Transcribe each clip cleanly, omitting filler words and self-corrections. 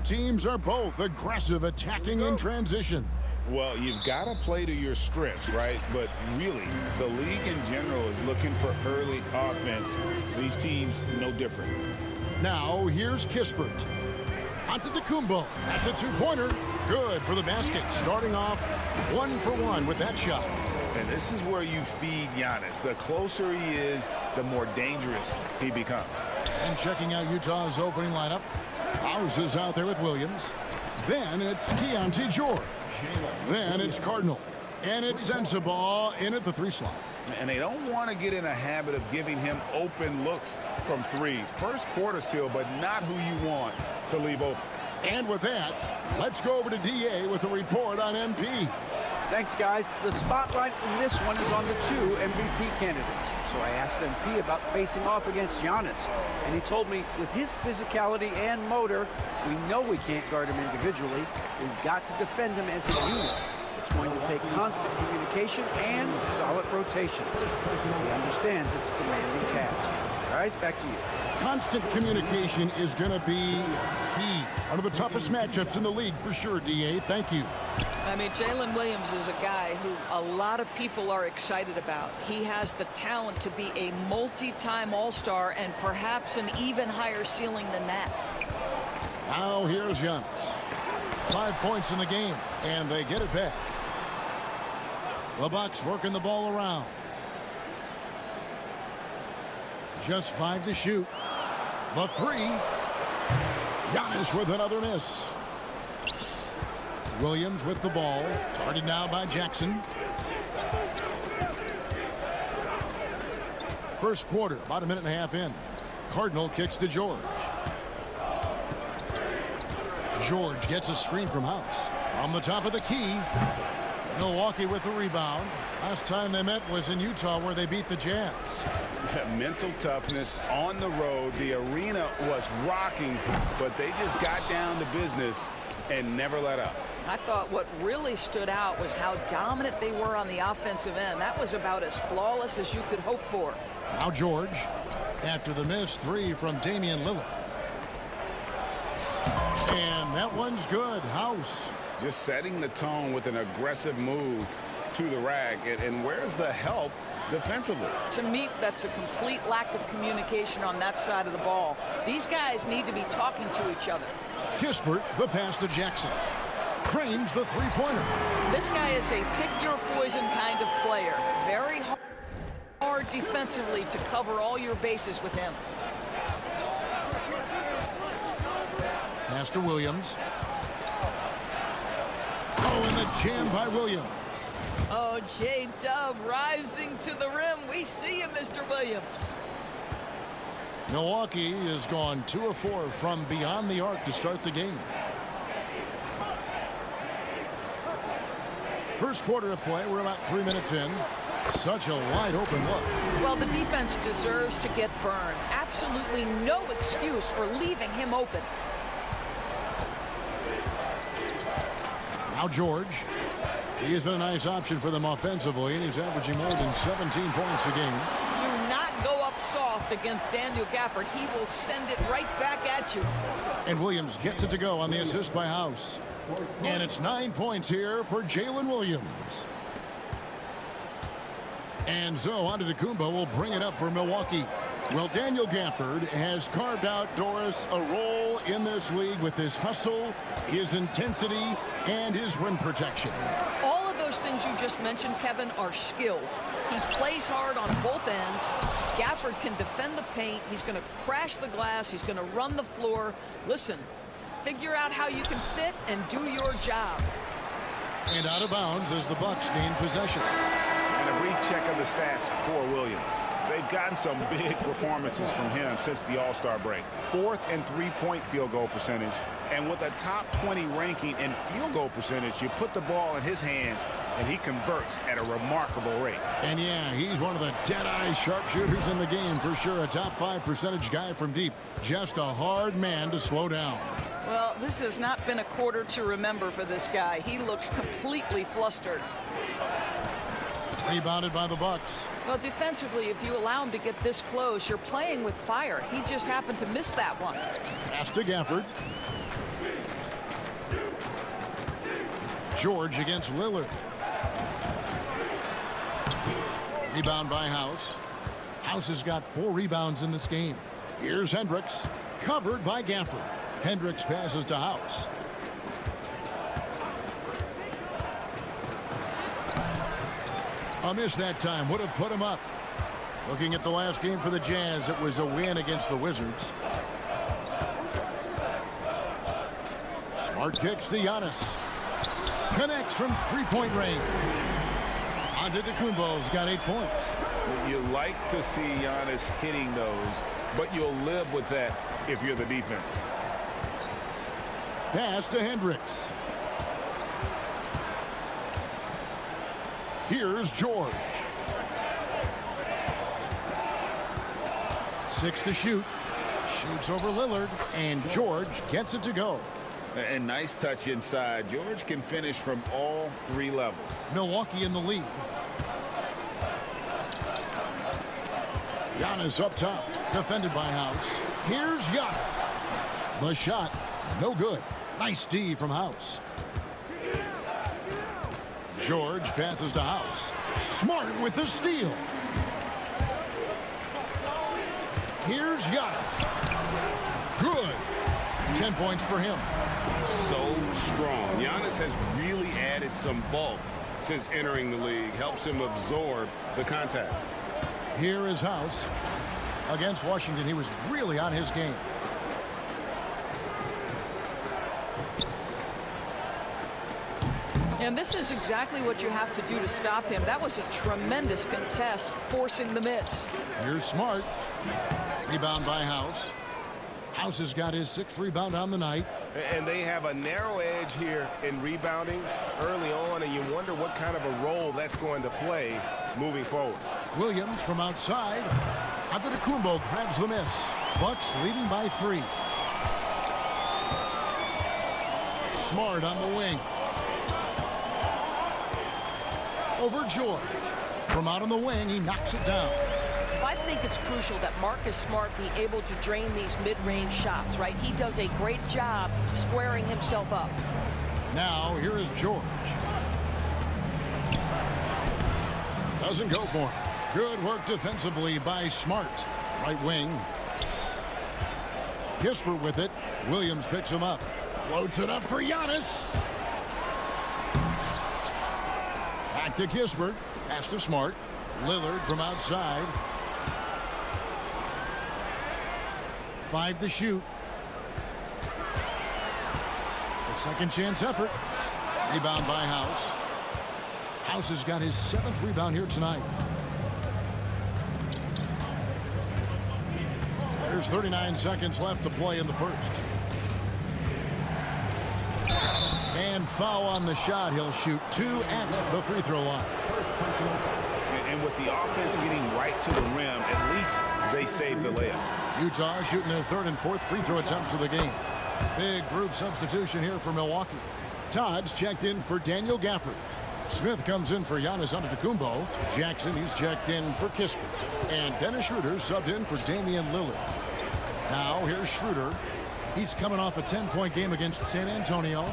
teams are both aggressive attacking in transition. Well, you've got to play to your strengths, right? But really, the league in general is looking for early offense. These teams, no different. Now, here's Kispert. Onto Tecumbo. That's a two-pointer. Good for the basket. Starting off 1 for 1 with that shot. And this is where you feed Giannis. The closer he is, the more dangerous he becomes. And checking out Utah's opening lineup. House is out there with Williams. Then it's Keontae George. Then it's Cardinal. And it's Sensabaugh in at the 3 slot. And they don't want to get in a habit of giving him open looks from 3. First quarter still, but not who you want to leave open. And with that, let's go over to DA with a report on MP. Thanks, guys. The spotlight in this one is on the 2 MVP candidates. So I asked MP about facing off against Giannis. And he told me with his physicality and motor, we know we can't guard him individually. We've got to defend him as a unit. It's going to take constant communication and solid rotations. He understands it's a demanding task. Guys, back to you. Constant communication is going to be key. One of the toughest matchups in the league for sure, DA. Thank you. I mean, Jalen Williams is a guy who a lot of people are excited about. He has the talent to be a multi-time All-Star and perhaps an even higher ceiling than that. Now here's Giannis. 5 points in the game, and they get it back. The Bucks working the ball around. Just 5 to shoot. The 3. Giannis with another miss. Williams with the ball. Guarded now by Jackson. First quarter, about a minute and a half in. Cardinal kicks to George. George gets a screen from House. From the top of the key. Milwaukee with the rebound. Last time they met was in Utah where they beat the Jazz. Mental toughness on the road. The arena was rocking, but they just got down to business and never let up. I thought what really stood out was how dominant they were on the offensive end. That was about as flawless as you could hope for. Now George, after the missed 3 from Damian Lillard. And that one's good. House. Just setting the tone with an aggressive move to the rack. And where's the help defensively? To me, that's a complete lack of communication on that side of the ball. These guys need to be talking to each other. Kispert, the pass to Jackson. Cranes the three-pointer. This guy is a pick-your-poison kind of player. Very hard defensively to cover all your bases with him. Pass to Williams. Oh, and the jam by Williams. Oh, J-Dub rising to the rim. We see you, Mr. Williams. Milwaukee has gone 2 of 4 from beyond the arc to start the game. First quarter of play, we're about 3 minutes in. Such a wide open look. Well, the defense deserves to get burned. Absolutely no excuse for leaving him open. Now George. He has been a nice option for them offensively, and he's averaging more than 17 points a game. Do not go up soft against Daniel Gafford. He will send it right back at you. And Williams gets it to go on the assist by House. And it's 9 points here for Jalen Williams. And so Antetokounmpo will bring it up for Milwaukee. Well, Daniel Gafford has carved out, Doris, a role in this league with his hustle, his intensity, and his rim protection. All of those things you just mentioned, Kevin, are skills. He plays hard on both ends. Gafford can defend the paint. He's going to crash the glass. He's going to run the floor. Listen, figure out how you can fit and do your job. And out of bounds as the Bucks gain possession. And a brief check of the stats for Williams. They've gotten some big performances from him since the All-Star break. 4th and 3-point field goal percentage. And with a top 20 ranking in field goal percentage, you put the ball in his hands and he converts at a remarkable rate. And yeah, he's one of the dead-eye sharpshooters in the game for sure. A top 5 percentage guy from deep. Just a hard man to slow down. Well, this has not been a quarter to remember for this guy. He looks completely flustered. Rebounded by the Bucks. Well, defensively, if you allow him to get this close, you're playing with fire. He just happened to miss that one. Pass to Gafford. George against Lillard. Rebound by House. House has got 4 rebounds in this game. Here's Hendricks, covered by Gafford. Hendricks passes to House. A miss that time would have put him up. Looking at the last game for the Jazz, it was a win against the Wizards. Smart kicks to Giannis. Connects from three-point range. Antetokounmpo's got 8 points. You like to see Giannis hitting those, but you'll live with that if you're the defense. Pass to Hendricks. Here's George. 6 to shoot. Shoots over Lillard, and George gets it to go. And nice touch inside. George can finish from all 3 levels. Milwaukee in the lead. Giannis up top, defended by House. Here's Giannis. The shot, no good. Nice D from House. George passes to House. Smart with the steal. Here's Giannis. Good. 10 points for him. So strong. Giannis has really added some bulk since entering the league. Helps him absorb the contact. Here is House. Against Washington, he was really on his game. And this is exactly what you have to do to stop him. That was a tremendous contest, forcing the miss. Here's Smart. Rebound by House. House has got his 6th rebound on the night. And they have a narrow edge here in rebounding early on, and you wonder what kind of a role that's going to play moving forward. Williams from outside. Antetokounmpo grabs the miss. Bucks leading by 3. Smart on the wing. Over George. From out on the wing, he knocks it down. I think it's crucial that Marcus Smart be able to drain these mid-range shots, right? He does a great job squaring himself up. Now, here is George. Doesn't go for him. Good work defensively by Smart. Right wing. Kispert with it. Williams picks him up. Floats it up for Giannis. Back to Kispert. Pass to Smart. Lillard from outside. 5 to shoot. A second chance effort. Rebound by House. House has got his 7th rebound here tonight. There's 39 seconds left to play in the first. And foul on the shot. He'll shoot 2 at the free throw line. And with the offense getting right to the rim, at least they saved the layup. Utah shooting their 3rd and 4th free throw attempts of the game. Big group substitution here for Milwaukee. Todd's checked in for Daniel Gafford. Smith comes in for Giannis Antetokounmpo. Jackson, he's checked in for Kispert. And Dennis Schroeder subbed in for Damian Lillard. Now here's Schroeder. He's coming off a 10-point game against San Antonio.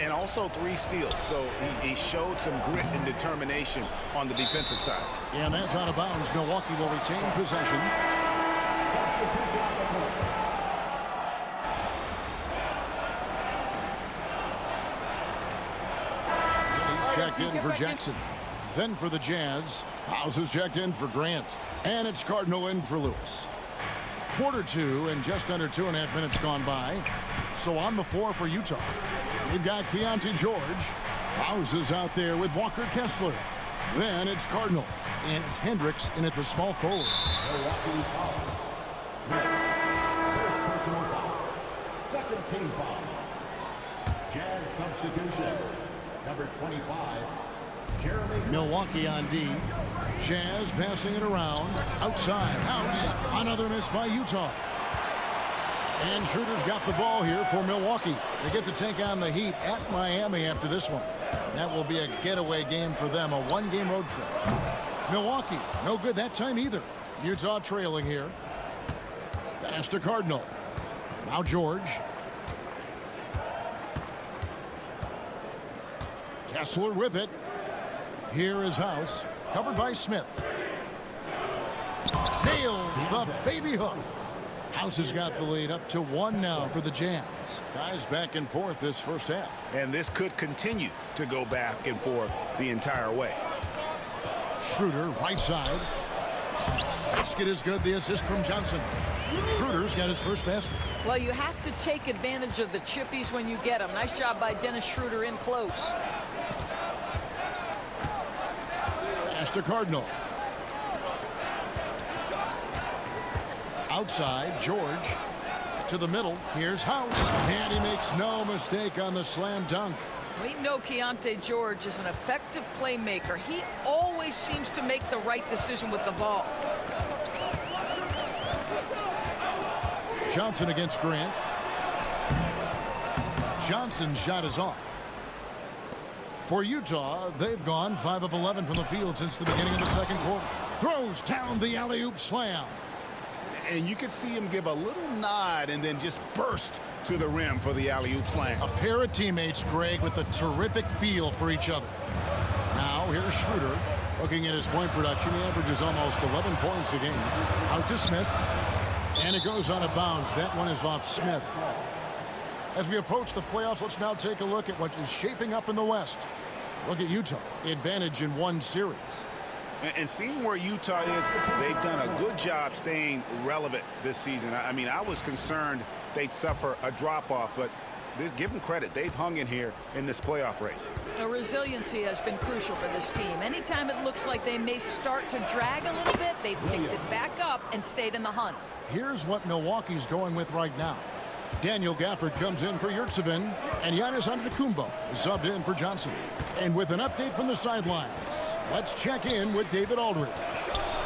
And also 3 steals, so he showed some grit and determination on the defensive side. And that's out of bounds. Milwaukee will retain possession. He's checked in for Jackson. Then for the Jazz, House is checked in for Grant. And it's Cardinal in for Lewis. Quarter 2 and just under 2.5 minutes gone by. So on the floor for Utah, we've got Keontae George. House is out there with Walker Kessler. Then it's Cardinal. And it's Hendricks in at the small forward. Milwaukee's foul. Smith. First personal foul. Second team foul. Jazz substitution. Number 25. Jeremy. Milwaukee on D. Jazz passing it around. Outside. House. Another miss by Utah. And Schroeder's got the ball here for Milwaukee. They get to take on the Heat at Miami after this one. That will be a getaway game for them, a 1-game road trip. Milwaukee, no good that time either. Utah trailing here. Pass to Cardinal. Now George. Kessler with it. Here is House, covered by Smith. Nails the baby hook. House has got the lead up to 1 now for the Jazz. Guys back and forth this first half. And this could continue to go back and forth the entire way. Schroeder, right side. Basket is good. The assist from Johnson. Schroeder's got his first basket. Well, you have to take advantage of the chippies when you get them. Nice job by Dennis Schroeder in close. Pass to Cardinal. Outside, George. To the middle. Here's House. And he makes no mistake on the slam dunk. We know Keontae George is an effective playmaker. He always seems to make the right decision with the ball. Johnson against Grant. Johnson's shot is off. For Utah, they've gone 5 of 11 from the field since the beginning of the second quarter. Throws down the alley-oop slam. And you could see him give a little nod and then just burst to the rim for the alley-oop slam. A pair of teammates, Greg, with a terrific feel for each other. Now, here's Schroeder. Looking at his point production, he averages almost 11 points a game. Out to Smith. And it goes out of bounds. That one is off Smith. As we approach the playoffs, let's now take a look at what is shaping up in the West. Look at Utah. Advantage in 1 series. And seeing where Utah is, they've done a good job staying relevant this season. I mean, I was concerned they'd suffer a drop-off, but give them credit. They've hung in here in this playoff race. The resiliency has been crucial for this team. Anytime it looks like they may start to drag a little bit, they've picked it back up and stayed in the hunt. Here's what Milwaukee's going with right now. Daniel Gafford comes in for Yurtseven, and Giannis Antetokounmpo is subbed in for Johnson. And with an update from the sidelines, let's check in with David Aldridge.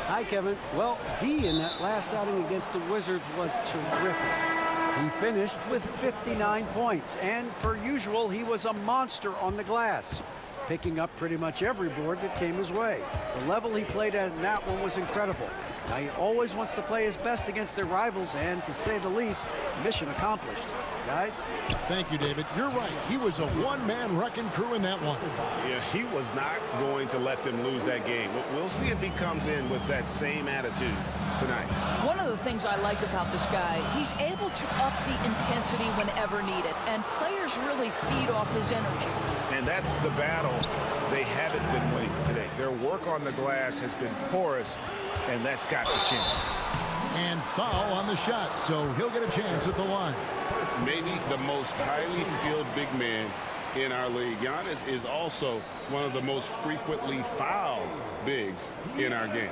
Hi, Kevin. Well, D in that last outing against the Wizards was terrific. He finished with 59 points, and per usual, he was a monster on the glass, picking up pretty much every board that came his way. The level he played at in that one was incredible. Now, he always wants to play his best against their rivals, and to say the least, mission accomplished. Guys? Thank you, David. You're right. He was a one-man wrecking crew in that one. Yeah, he was not going to let them lose that game. We'll see if he comes in with that same attitude tonight. One of the things I like about this guy, he's able to up the intensity whenever needed, and players really feed off his energy. And that's the battle they haven't been winning today. Their work on the glass has been porous, and that's got to change. And foul on the shot, so he'll get a chance at the line. Maybe the most highly skilled big man in our league. Giannis is also one of the most frequently fouled bigs in our game.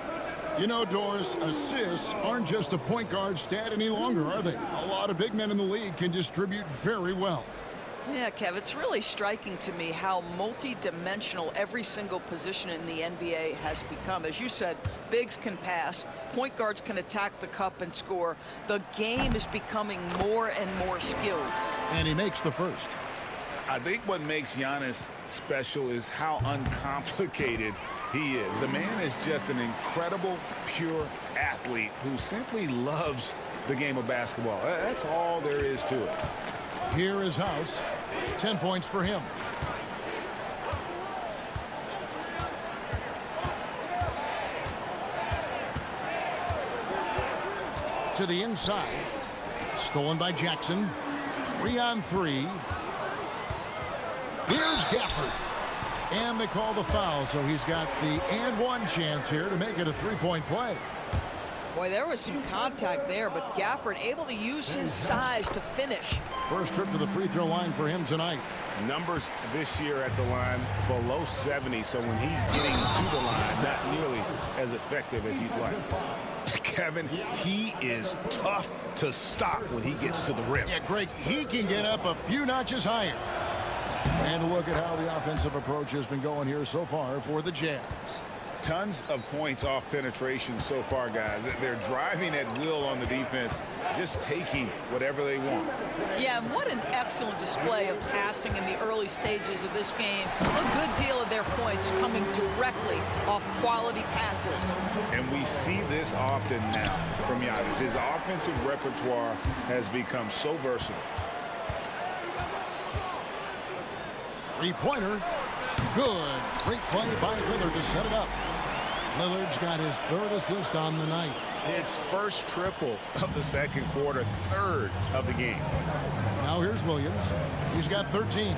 You know, Doris, assists aren't just a point guard stat any longer, are they? A lot of big men in the league can distribute very well. Yeah, Kev, it's really striking to me how multi-dimensional every single position in the NBA has become. As you said, bigs can pass, point guards can attack the cup and score. The game is becoming more and more skilled. And he makes the first. I think what makes Giannis special is how uncomplicated he is. The man is just an incredible, pure athlete who simply loves the game of basketball. That's all there is to it. Here is House. 10 points for him. To the inside. Stolen by Jackson. 3-on-3. Here's Gafford. And they call the foul, so he's got the and one chance here to make it a three-point play. Boy, there was some contact there, but Gafford able to use his size to finish. First trip to the free throw line for him tonight. Numbers this year at the line below 70, so when he's getting to the line, not nearly as effective as you'd like. Kevin, he is tough to stop when he gets to the rim. Yeah, Greg, he can get up a few notches higher. And look at how the offensive approach has been going here so far for the Jazz. Tons of points off penetration so far, guys. They're driving at will on the defense, just taking whatever they want. Yeah, and what an excellent display of passing in the early stages of this game. A good deal of their points coming directly off quality passes. And we see this often now from Giannis. His offensive repertoire has become so versatile. Three-pointer. Good. Great play by Lillard to set it up. Lillard's got his third assist on the night. It's first triple of the second quarter, third of the game. Now here's Williams. He's got 13.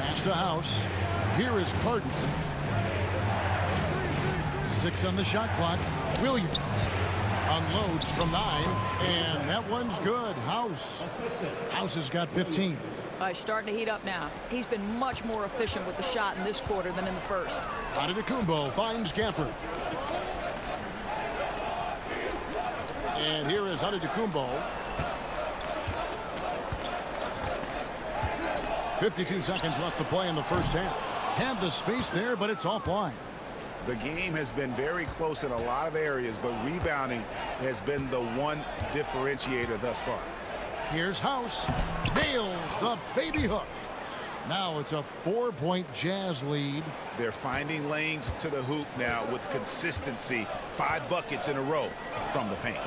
Pass to House. Here is Carton. 6 on the shot clock. Williams unloads from 9, and that one's good. House has got 15. He's starting to heat up now. He's been much more efficient with the shot in this quarter than in the first. Antetokounmpo finds Gafford. And here is Antetokounmpo. 52 seconds left to play in the first half. Had the space there, but it's offline. The game has been very close in a lot of areas, but rebounding has been the one differentiator thus far. Here's House. Nails the baby hook. Now it's a 4-point Jazz lead. They're finding lanes to the hoop now with consistency. 5 buckets in a row from the paint.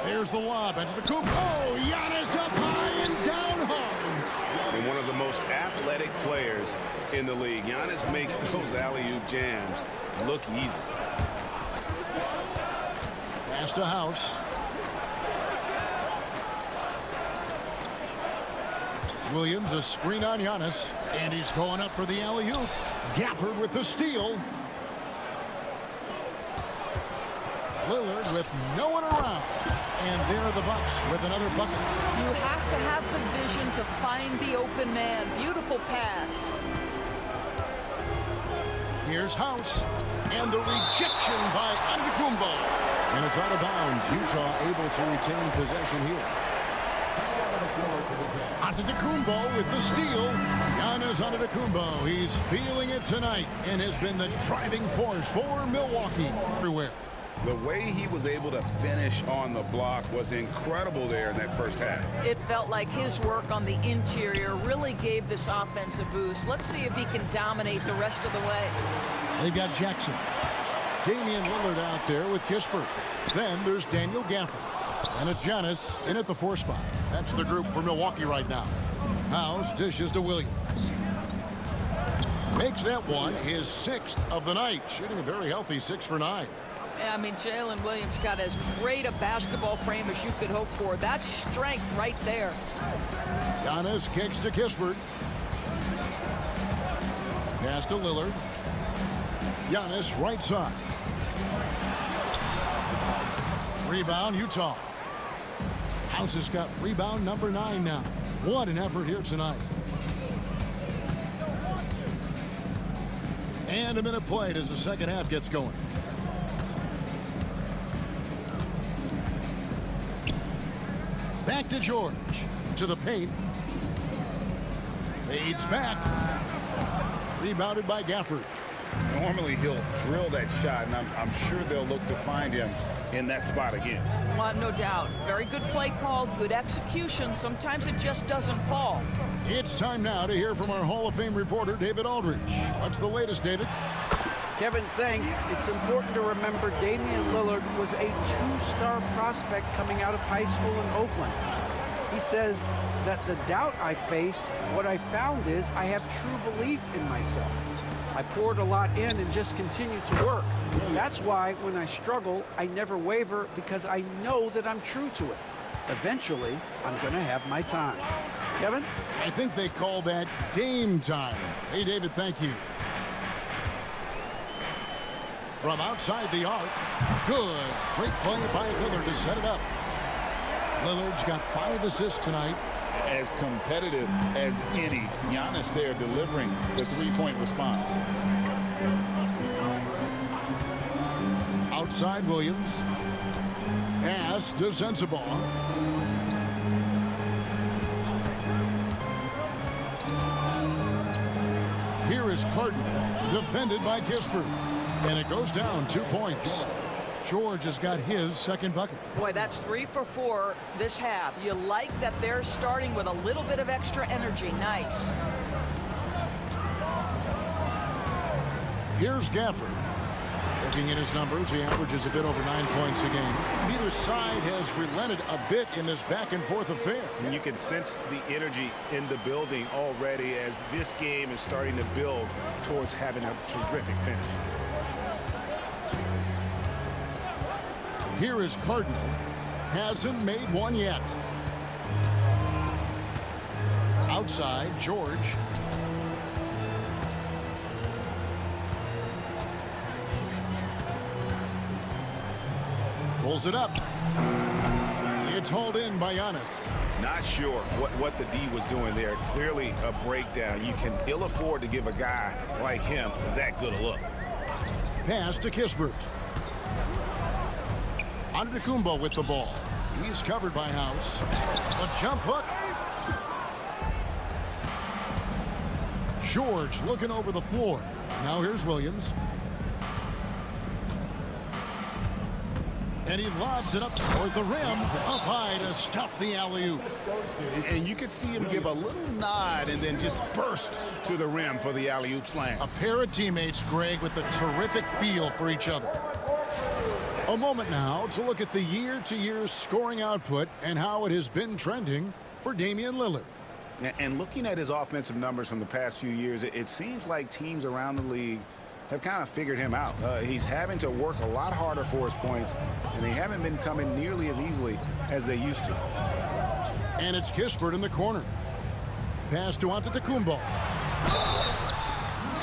There's the lob into the coop. Oh, Giannis up high and down hard. And one of the most athletic players in the league. Giannis makes those alley-oop jams look easy. Pass to House. Williams, a screen on Giannis, and he's going up for the alley-oop. Gafford with the steal. Lillard with no one around. And there are the Bucks with another bucket. You have to have the vision to find the open man. Beautiful pass. Here's House. And the rejection by Antetokounmpo. And it's out of bounds. Utah able to retain possession here. Antetokounmpo with the steal. Giannis Antetokounmpo. He's feeling it tonight and has been the driving force for Milwaukee everywhere. The way he was able to finish on the block was incredible there in that first half. It felt like his work on the interior really gave this offense a boost. Let's see if he can dominate the rest of the way. They've got Jackson. Damian Lillard out there with Kispert. Then there's Daniel Gafford. And it's Giannis in at the 4 spot. That's the group for Milwaukee right now. House dishes to Williams. Makes that one his 6th of the night. Shooting a very healthy 6 for 9. I mean, Jalen Williams got as great a basketball frame as you could hope for. That's strength right there. Giannis kicks to Kispert. Pass to Lillard. Giannis right side. Rebound, Utah. House has got rebound number 9 now. What an effort here tonight. And a minute played as the second half gets going. Back to George. To the paint. Fades back. Rebounded by Gafford. Normally he'll drill that shot, and I'm sure they'll look to find him in that spot again. Well, no doubt. Very good play call, good execution. Sometimes it just doesn't fall. It's time now to hear from our Hall of Fame reporter, David Aldridge. What's the latest, David? Kevin, thanks. It's important to remember Damian Lillard was a 2-star prospect coming out of high school in Oakland. He says that the doubt I faced, what I found is I have true belief in myself. I poured a lot in and just continued to work. That's why when I struggle, I never waver because I know that I'm true to it. Eventually, I'm going to have my time. Kevin? I think they call that Dame time. Hey, David, thank you. From outside the arc. Good. Great play by Lillard to set it up. Lillard's got 5 assists tonight. As competitive as any, Giannis there delivering the 3-point response. Outside Williams. Pass to Sensabaugh. Here is Carton, defended by Kispert. And it goes down 2 points. George has got his second bucket. Boy, that's 3 for 4 this half. You like that they're starting with a little bit of extra energy. Nice. Here's Gafford. Looking at his numbers, he averages a bit over 9 points a game. Neither side has relented a bit in this back-and-forth affair. And you can sense the energy in the building already as this game is starting to build towards having a terrific finish. Here is Cardinal. Hasn't made one yet. Outside, George. Pulls it up. It's hauled in by Giannis. Not sure what the D was doing there. Clearly a breakdown. You can ill afford to give a guy like him that good a look. Pass to Kispert. Antetokounmpo with the ball. He's covered by House. A jump hook. George looking over the floor. Now here's Williams. And he lobs it up toward the rim. Up high to stuff the alley-oop. And you could see him give a little nod and then just burst to the rim for the alley-oop slam. A pair of teammates, Greg, with a terrific feel for each other. A moment now to look at the year-to-year scoring output and how it has been trending for Damian Lillard. And looking at his offensive numbers from the past few years, it seems like teams around the league have kind of figured him out. He's having to work a lot harder for his points, and they haven't been coming nearly as easily as they used to. And it's Kispert in the corner. Pass to Antetokounmpo.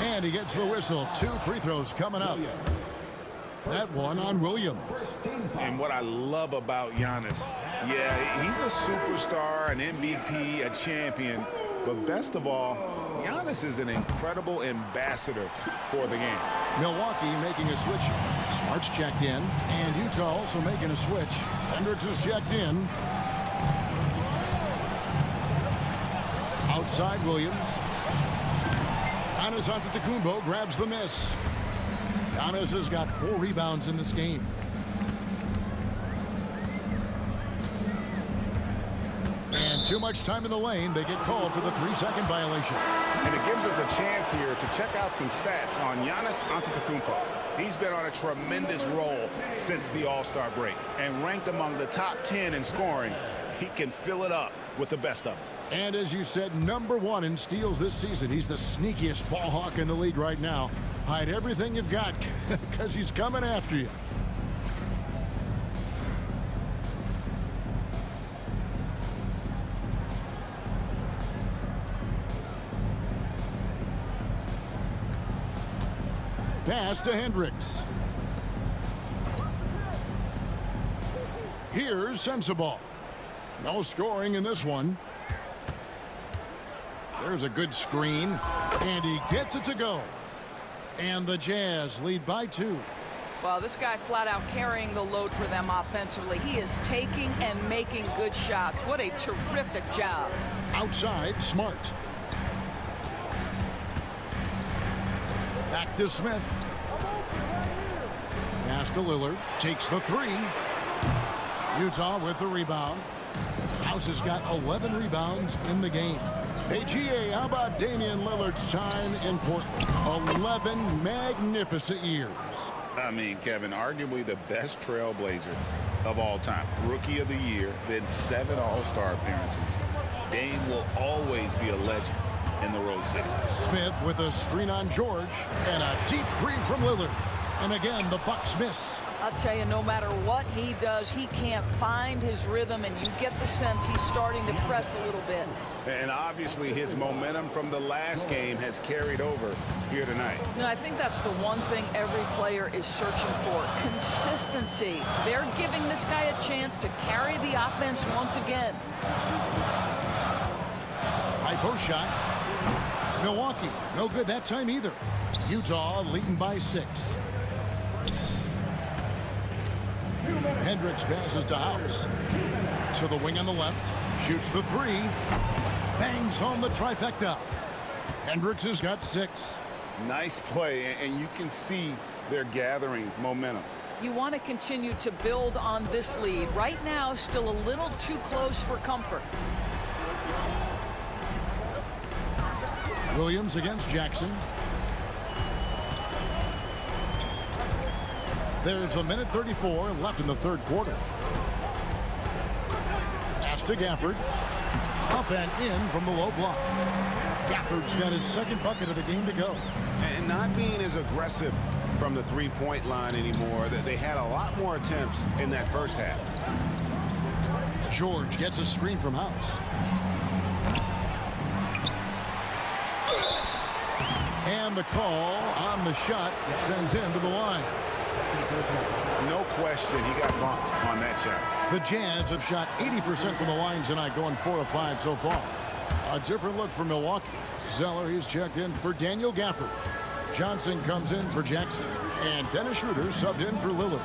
And he gets the whistle. 2 free throws coming up. That one on Williams. And what I love about Giannis, yeah, he's a superstar, an MVP, a champion, but best of all, Giannis is an incredible ambassador for the game. Milwaukee making a switch. Smart's checked in, and Utah also making a switch. Hendricks is checked in. Outside Williams. Giannis Antetokounmpo grabs the miss. Giannis has got 4 rebounds in this game. And too much time in the lane. They get called for the 3-second violation. And it gives us a chance here to check out some stats on Giannis Antetokounmpo. He's been on a tremendous roll since the All-Star break and ranked among the top 10 in scoring. He can fill it up with the best of them. And as you said, #1 in steals this season. He's the sneakiest ball hawk in the league right now. Hide everything you've got because he's coming after you. Pass to Hendricks. Here's Sensabaugh. No scoring in this one. There's a good screen, and he gets it to go. And the Jazz lead by 2. Well, this guy flat out carrying the load for them offensively. He is taking and making good shots. What a terrific job. Outside, Smart. Back to Smith. Pass to Lillard. Takes the 3. Utah with the rebound. House has got 11 rebounds in the game. Hey, GA, how about Damian Lillard's time in Portland? 11 magnificent years. I mean, Kevin, arguably the best trailblazer of all time. Rookie of the year, then 7 All-Star appearances. Dame will always be a legend in the Rose City. Smith with a screen on George and a deep 3 from Lillard. And again, the Bucks miss. I'll tell you, no matter what he does, he can't find his rhythm, and you get the sense he's starting to press a little bit. And obviously his momentum from the last game has carried over here tonight. And I think that's the one thing every player is searching for, consistency. They're giving this guy a chance to carry the offense once again. High post shot. Milwaukee, no good that time either. Utah leading by 6. Hendricks passes to House. To the wing on the left. Shoots the 3. Bangs home the trifecta. Hendricks has got 6. Nice play, and you can see they're gathering momentum. You want to continue to build on this lead. Right now, still a little too close for comfort. Williams against Jackson. There's a minute 34 left in the third quarter. Pass to Gafford. Up and in from the low block. Gafford's got his second bucket of the game to go. And not being as aggressive from the three-point line anymore. They had a lot more attempts in that first half. George gets a screen from House. And the call on the shot that sends him to the line. No question, he got bumped on that shot. The Jazz have shot 80% from the line tonight, going 4 of 5 so far. A different look for Milwaukee. Zeller, he's checked in for Daniel Gafford. Johnson comes in for Jackson. And Dennis Schroeder subbed in for Lillard.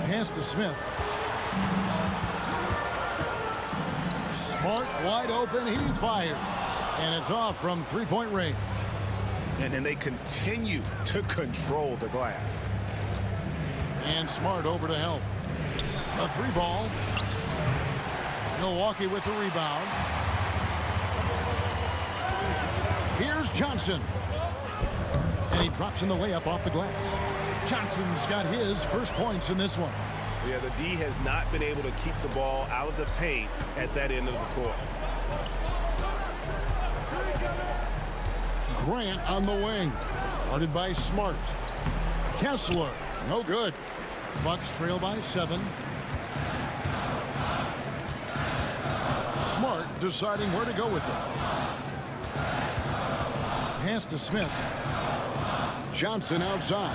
Pass to Smith. Smart, wide open, he fires. And it's off from three-point range. And then they continue to control the glass. And Smart over to help. A three ball. Milwaukee with the rebound. Here's Johnson. And he drops in the layup off the glass. Johnson's got his first points in this one. Yeah, the D has not been able to keep the ball out of the paint at that end of the floor. Grant on the wing. Guarded by Smart. Kessler, no good. Bucks trail by 7. Smart deciding where to go with it. Pass to Smith. Johnson outside.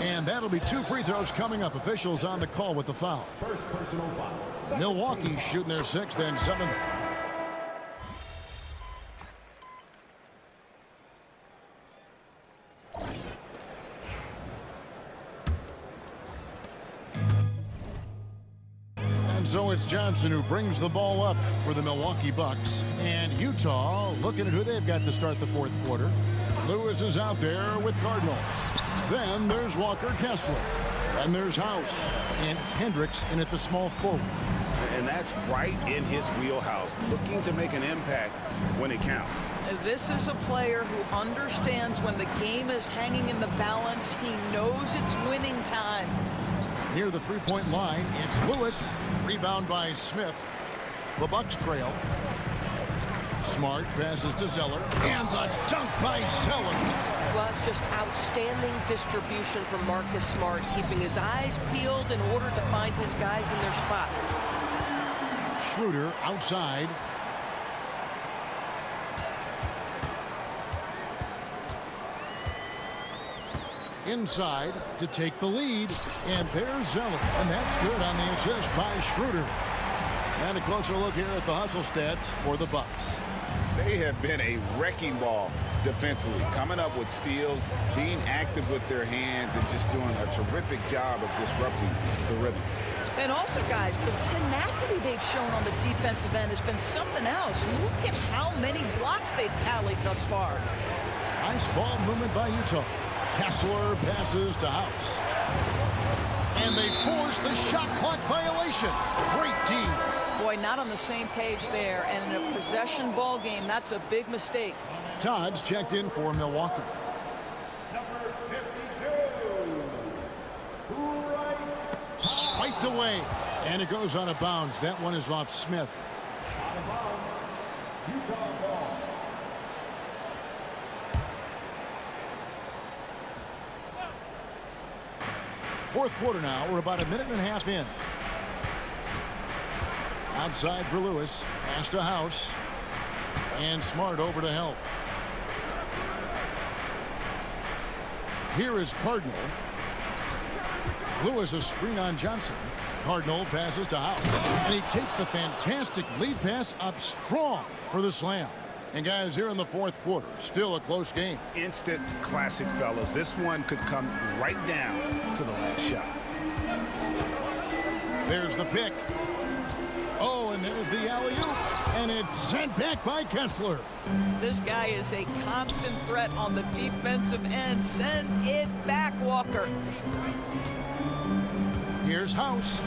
And that'll be 2 free throws coming up. Officials on the call with the foul. First personal foul. Milwaukee shooting their 6th and 7th. And so it's Johnson who brings the ball up for the Milwaukee Bucks. And Utah looking at who they've got to start the fourth quarter. Lewis is out there with Cardinal. Then there's Walker Kessler. And there's House. And it's Hendricks in at the small forward. And that's right in his wheelhouse, looking to make an impact when it counts. This is a player who understands when the game is hanging in the balance. He knows it's winning time. Near the three-point line, it's Lewis. Rebound by Smith. The Bucks trail. Smart passes to Zeller. And the dunk by Zeller. Well, it's just outstanding distribution from Marcus Smart, keeping his eyes peeled in order to find his guys in their spots. Schroeder outside. Inside to take the lead. And there's Zeller. And that's good on the assist by Schroeder. And a closer look here at the hustle stats for the Bucks. They have been a wrecking ball defensively, coming up with steals, being active with their hands, and just doing a terrific job of disrupting the rhythm. And also, guys, the tenacity they've shown on the defensive end has been something else. Look at how many blocks they've tallied thus far. Nice ball movement by Utah. Kessler passes to House. And they force the shot clock violation. Great team. Boy, not on the same page there. And in a possession ball game, that's a big mistake. Todd's checked in for Milwaukee. Number 52. Rice. Spiked away. And it goes out of bounds. That one is off Smith. Out of bounds. Utah ball. Fourth quarter now. We're about a minute and a half in. Outside for Lewis. Pass to House. And Smart over to help. Here is Cardinal. Lewis a screen on Johnson. Cardinal passes to House. And he takes the fantastic lead pass up strong for the slam. And guys, here in the fourth quarter, still a close game. Instant classic, fellas. This one could come right down to the last shot. There's the pick. Oh, and there's the alley-oop. And it's sent back by Kessler. This guy is a constant threat on the defensive end. Send it back, Walker. Here's House.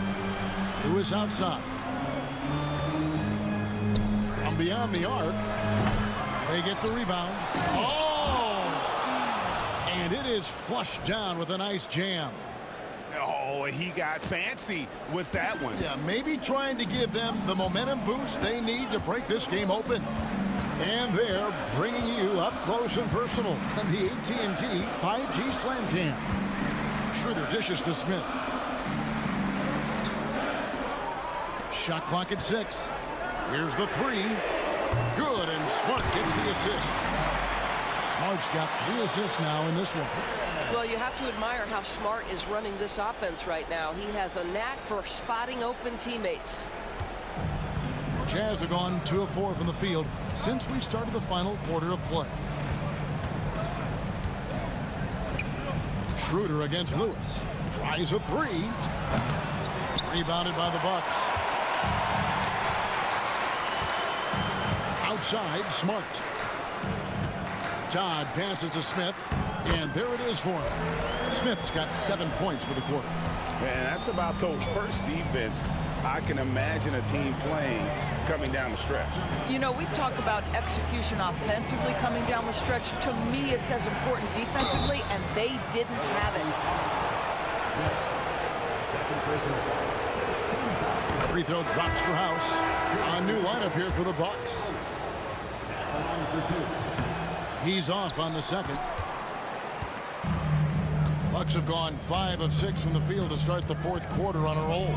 Lewis outside. From beyond the arc. They get the rebound. Oh! And it is flushed down with a nice jam. Oh, he got fancy with that one. Yeah, maybe trying to give them the momentum boost they need to break this game open. And they're bringing you up close and personal on the AT&T 5G Slam Cam. Schroeder dishes to Smith. Shot clock at 6. Here's the 3. Good, and Smart gets the assist. Smart's got 3 assists now in this one. Well, you have to admire how Smart is running this offense right now. He has a knack for spotting open teammates. Jazz have gone 2 of 4 from the field since we started the final quarter of play. Schroeder against Lewis. Tries a 3. Rebounded by the Bucks. Outside, Smart. Todd passes to Smith, and there it is for him. Smith's got 7 points for the quarter. Man, that's about the worst defense I can imagine a team playing coming down the stretch. You know, we talk about execution offensively coming down the stretch. To me, it's as important defensively, and they didn't have it. Free throw drops for House. A new lineup here for the Bucks. He's off on the second. Bucks have gone 5 of 6 from the field to start the fourth quarter on a roll.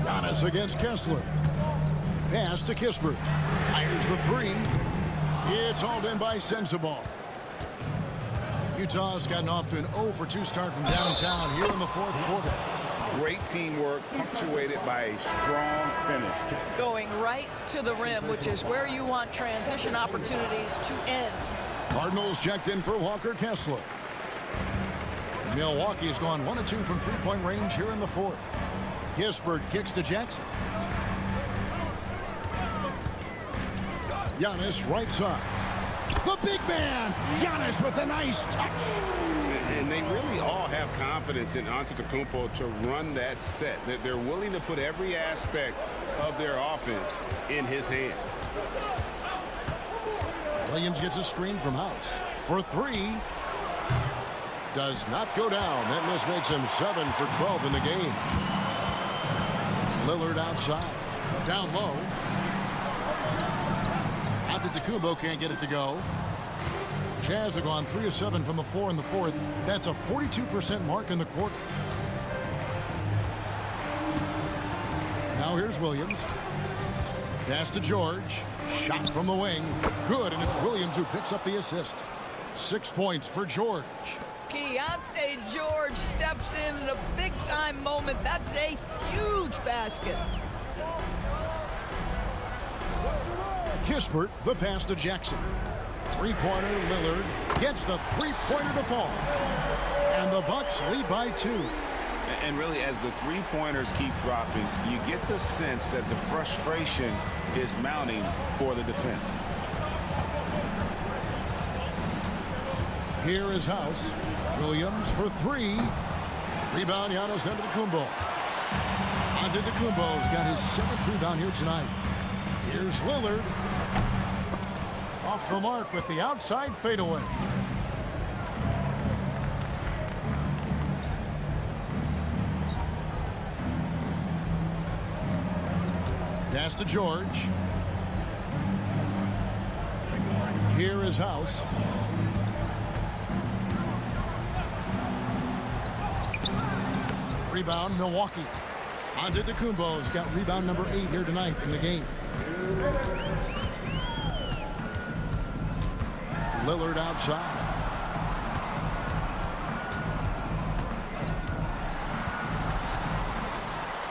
Giannis against Kessler. Pass to Kispert. Fires the 3. It's hauled in by Sensabaugh. Utah's gotten off to an 0 for 2 start from downtown here in the fourth quarter. Great teamwork punctuated by a strong finish. Going right to the rim, which is where you want transition opportunities to end. Cardinals checked in for Walker Kessler. Milwaukee's gone 1 of 2 from three-point range here in the fourth. Kispert kicks to Jackson. Giannis right side. The big man, Giannis with a nice touch. And they really all have confidence in Antetokounmpo to run that set. That they're willing to put every aspect of their offense in his hands. Williams gets a screen from House for 3. Does not go down. That miss makes him 7 for 12 in the game. Lillard outside. Down low. Antetokounmpo can't get it to go. Jazz have gone 3 of 7 from the floor in the fourth. That's a 42% mark in the quarter. Now here's Williams. Pass to George. Shot from the wing. Good, and it's Williams who picks up the assist. 6 points for George. Keontae George steps in a big-time moment. That's a huge basket. Kispert, the pass to Jackson. Three-pointer, Lillard gets the three-pointer to fall. And the Bucks lead by 2. And really, as the three-pointers keep dropping, you get the sense that the frustration is mounting for the defense. Here is House. Williams for 3. Rebound, Giannis Antetokounmpo. Antetokounmpo's got his 7th rebound here tonight. Here's Lillard. Off the mark with the outside fadeaway. Pass to George. Here is House. Rebound, Milwaukee. Antetokounmpo's got rebound number 8 here tonight in the game. Lillard outside.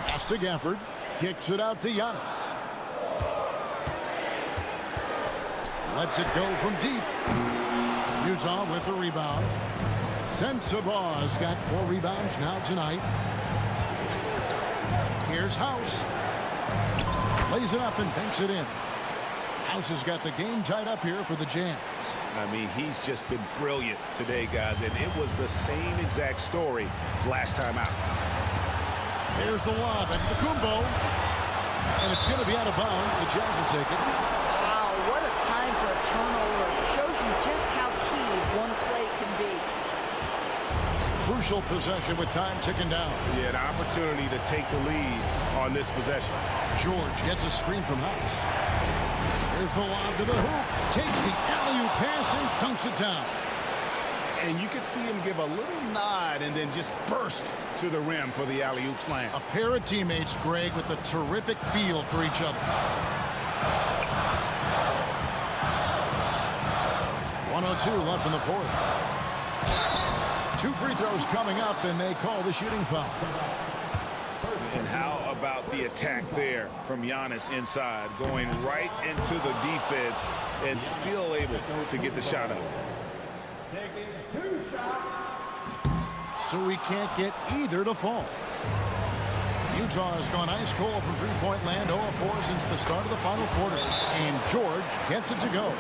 Pass to Gafford. Kicks it out to Giannis. Lets it go from deep. Utah with the rebound. Sensabaugh's got 4 rebounds now tonight. Here's House. Lays it up and banks it in. House has got the game tied up here for the Jazz. I mean, he's just been brilliant today, guys, and it was the same exact story last time out. There's the lob, and Antetokounmpo And it's going to be out of bounds. The Jazz will take it. Wow, what a time for a turnover. Shows you just how key one play can be. Crucial possession with time ticking down. Yeah, an opportunity to take the lead on this possession. George gets a screen from House. Here's the lob to the hoop. Takes the alley-oop pass and dunks it down. And you could see him give a little nod and then just burst to the rim for the alley-oop slam. A pair of teammates, Greg, with a terrific feel for each other. 1:02 left in the fourth. 2 free throws coming up, and they call the shooting foul. And how about the attack there from Giannis inside, going right into the defense and still able to get the shot up. Taking 2 shots. So he can't get either to fall. Utah has gone ice cold from three-point land, 0-4 since the start of the final quarter. And George gets it to go.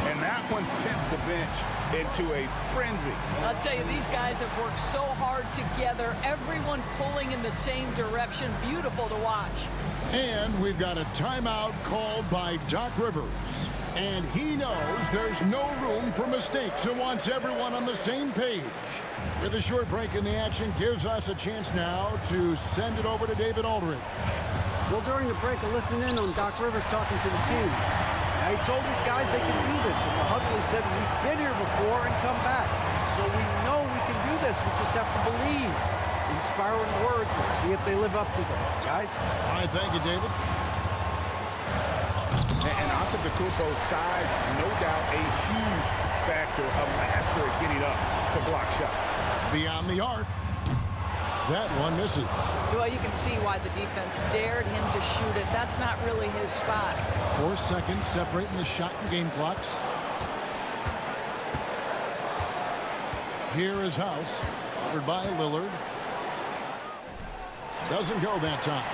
And that one sends the bench into a frenzy. I'll tell you, these guys have worked so hard together. Everyone pulling in the same direction. Beautiful to watch. And we've got a timeout called by Doc Rivers. And he knows there's no room for mistakes and wants everyone on the same page. With a short break in the action, gives us a chance now to send it over to David Aldridge. Well, during the break, I listened in on Doc Rivers talking to the team. Now, he told these guys they can do this, and the Huxley said we've been here before and come back. So we know we can do this. We just have to believe. Inspiring words. We'll see if they live up to them. Guys? All right, thank you, David. And Antetokounmpo's size, no doubt a huge factor, a master at getting up to block shots. Beyond the arc. That one misses. Well, you can see why the defense dared him to shoot it. That's not really his spot. 4 seconds separating the shot and game clocks. Here is House, covered by Lillard. Doesn't go that time.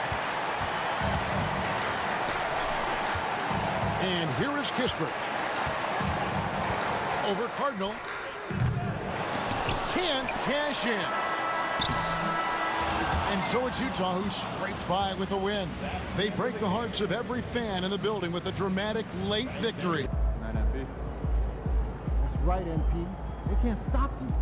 And here is Kispert. Over Cardinal. Can't cash in. And so it's Utah who scraped by with a win. They break the hearts of every fan in the building with a dramatic late victory. That's right, MP. They can't stop you.